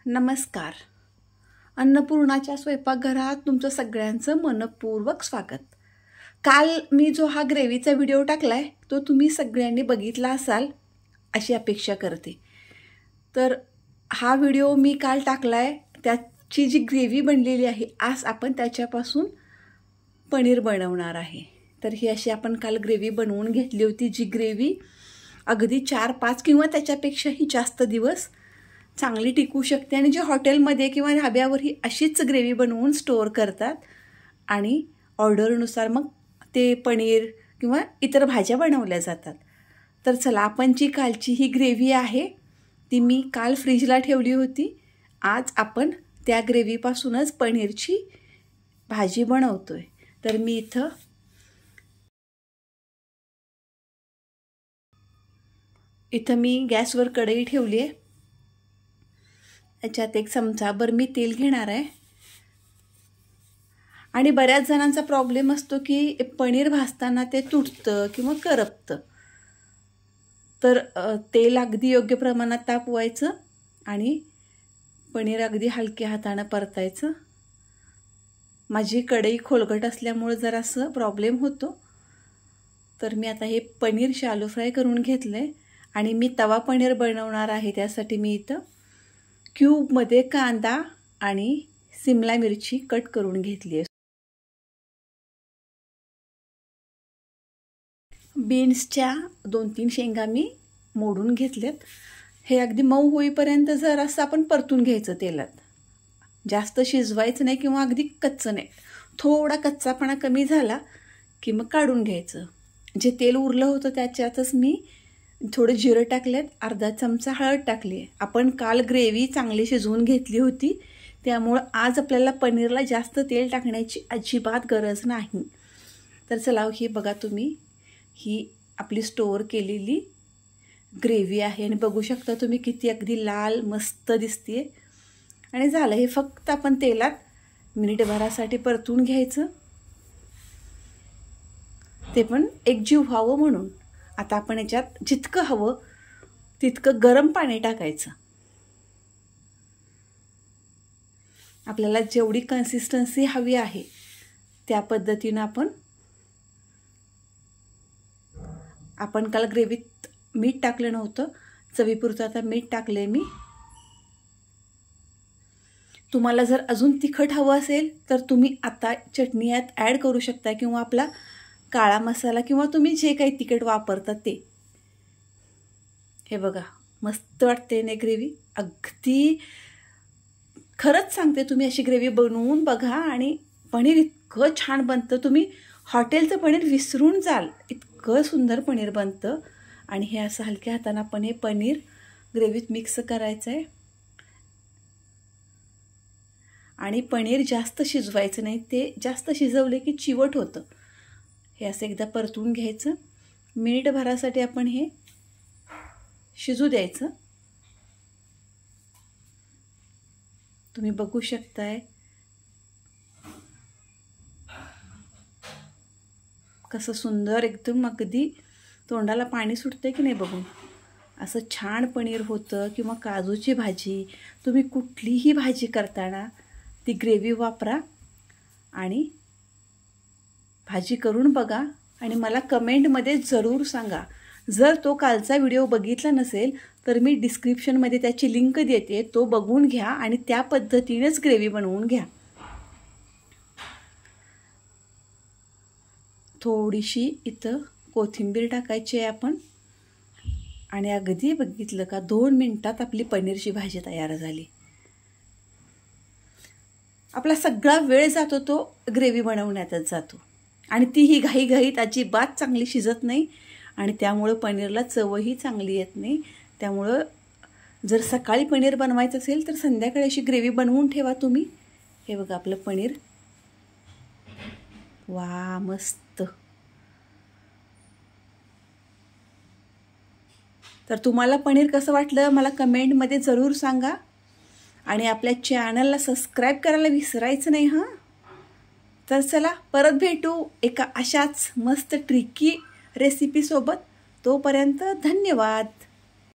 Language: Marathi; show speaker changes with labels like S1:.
S1: नमस्कार. अन्नपूर्णाच्या स्वयंपाकघरात तुमचं सगळ्यांचं मनपूर्वक स्वागत. काल मी जो हा ग्रेव्हीचा व्हिडिओ टाकला आहे तो तुम्ही सगळ्यांनी बघितला असाल अशी अपेक्षा करते. तर हा व्हिडिओ मी काल टाकला आहे, त्याची जी ग्रेव्ही बनलेली आहे आज आपण त्याच्यापासून पनीर बनवणार आहे. तर ही अशी आपण काल ग्रेव्ही बनवून घेतली होती, जी ग्रेव्ही अगदी 4-5 किंवा त्याच्यापेक्षाही जास्त दिवस चांगली टिकू शकते. आणि जे हॉटेलमध्ये किंवा ढाब्यावर ही अशीच ग्रेव्ही बनवून स्टोअर करतात आणि ऑर्डरनुसार मग ते पनीर किंवा इतर भाज्या बनवल्या जातात. तर चला, आपण जी कालची ही ग्रेव्ही आहे ती मी काल फ्रीजला ठेवली होती. आज आपण त्या ग्रेव्हीपासूनच पनीरची भाजी बनवतोय. तर मी इथं मी गॅसवर कढई ठेवली आहे. याच्यात 1 चमचाभर मी तेल घेणार आहे. आणि बऱ्याच जणांचा प्रॉब्लेम असतो की पनीर भाजताना ते तुटतं किंवा करपतं. तर तेल अगदी योग्य प्रमाणात तापवायचं आणि पनीर अगदी हलक्या हाताने परतायचं. माझी कढई खोलगट असल्यामुळे जरासं प्रॉब्लेम होतो. तर मी आता हे पनीर शालो फ्राय करून घेतले आणि मी तवा पनीर बनवणार आहे. त्यासाठी मी इथं क्यूबमध्ये कांदा आणि सिमला मिरची कट करून घेतली आहे. बीन्सच्या 2-3 शेंगा मी मोडून घेतल्यात. हे अगदी मऊ होईपर्यंत जरासं आपण परतून घ्यायचं तेलात. जास्त शिजवायचं नाही किंवा अगदी कच्चं नाही. थोडा कच्चापणा कमी झाला की मग काढून घ्यायचं. जे तेल उरलं होतं त्याच्यातच मी थोडं जिरं टाकलेत, अर्धा चमचा हळद टाकली आहे. आपण काल ग्रेव्ही चांगली शिजवून घेतली होती, त्यामुळं आज आपल्याला पनीरला जास्त तेल टाकण्याची अजिबात गरज नाही. तर चला, ही बघा तुम्ही, ही आपली स्टोअर केलेली ग्रेव्ही आहे आणि बघू शकता तुम्ही किती अगदी लाल मस्त दिसते. आणि झालं, हे फक्त आपण तेलात मिनिटभरासाठी परतून घ्यायचं, ते पण एकजीव व्हावं म्हणून. आता आपण याच्यात जितकं हवं तितकं गरम पाणी टाकायचं. आपल्याला जेवढी कन्सिस्टन्सी हवी आहे त्या पद्धतीनं आपण काल ग्रेव्हीत मीठ टाकलं नव्हतं, चवीपुरतं आता मीठ टाकले मी. तुम्हाला जर अजून तिखट हवं असेल तर तुम्ही आता चटणी यात ॲड करू शकता किंवा आपला काळा मसाला किंवा तुम्ही जे काही तिखट वापरता ते. हे बघा, मस्त वाटते ना ग्रेव्ही. अगदी खरंच सांगते, तुम्ही अशी ग्रेव्ही बनवून बघा आणि पनीर इतकं छान बनतं, तुम्ही हॉटेलचं पनीर विसरून जाल, इतकं सुंदर पनीर बनतं. आणि हे असं हलक्या हाताने आपण हे पनीर ग्रेव्हीत मिक्स करायचं आहे. आणि पनीर जास्त शिजवायचं नाही, ते जास्त शिजवले की चिवट होतं. हे असं एकदा परतून घ्यायचं. मिनिटभरासाठी आपण हे शिजू द्यायचं. तुम्ही बघू शकताय कसं सुंदर, एकदम अगदी तोंडाला पाणी सुटतं की नाही बघून. असं छान पनीर होतं. किंवा काजूची भाजी, तुम्ही कुठलीही भाजी करताना ती ग्रेव्ही वापरा आणि भाजी करून बघा आणि मला कमेंटमध्ये जरूर सांगा. जर तो कालचा व्हिडिओ बघितला नसेल तर मी डिस्क्रिप्शनमध्ये त्याची लिंक देते, तो बघून घ्या आणि त्या पद्धतीनेच ग्रेव्ही बनवून घ्या. थोडीशी इथं कोथिंबीर टाकायची आहे आपण. आणि अगदी बघितलं का 2 मिनिटात आपली पनीरची भाजी तयार झाली. आपला सगळा वेळ जातो तो ग्रेव्ही बनवण्यातच जातो आणि तीही घाईघाईत अजिबात चांगली शिजत नाही आणि त्यामुळं पनीरला चवही चांगली येत नाही. त्यामुळं जर सकाळी पनीर बनवायचं असेल तर संध्याकाळी अशी ग्रेव्ही बनवून ठेवा तुम्ही. हे बघा आपलं पनीर, वा मस्त. तर तुम्हाला पनीर कसं वाटलं मला कमेंटमध्ये जरूर सांगा आणि आपल्या चॅनलला सबस्क्राईब करायला विसरायचं नाही हां. तर चला, परत भेटू एका अशाच मस्त ट्रिकी रेसिपीसोबत. तोपर्यंत धन्यवाद.